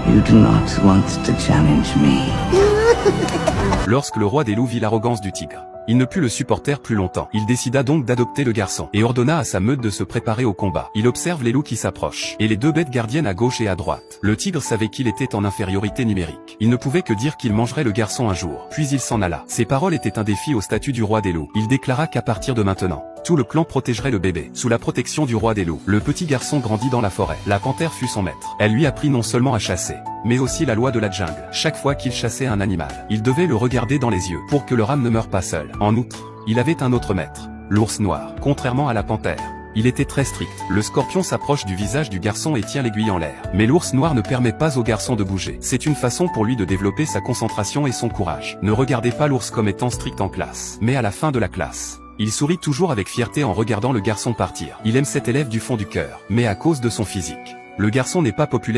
You do not want to challenge me. Lorsque le roi des loups vit l'arrogance du tigre, il ne put le supporter plus longtemps. Il décida donc d'adopter le garçon, et ordonna à sa meute de se préparer au combat. Il observe les loups qui s'approchent, et les deux bêtes gardiennes à gauche et à droite. Le tigre savait qu'il était en infériorité numérique. Il ne pouvait que dire qu'il mangerait le garçon un jour, puis il s'en alla. Ces paroles étaient un défi au statut du roi des loups. Il déclara qu'à partir de maintenant, tout le clan protégerait le bébé. Sous la protection du roi des loups, le petit garçon grandit dans la forêt. La panthère fut son maître. Elle lui apprit non seulement à chasser, mais aussi la loi de la jungle. Chaque fois qu'il chassait un animal, il devait le regarder dans les yeux pour que le ram ne meure pas seul. En outre, il avait un autre maître, l'ours noir. Contrairement à la panthère, il était très strict. Le scorpion s'approche du visage du garçon et tient l'aiguille en l'air. Mais l'ours noir ne permet pas au garçon de bouger. C'est une façon pour lui de développer sa concentration et son courage. Ne regardez pas l'ours comme étant strict en classe. Mais à la fin de la classe, il sourit toujours avec fierté en regardant le garçon partir. Il aime cet élève du fond du cœur. Mais à cause de son physique, le garçon n'est pas populaire.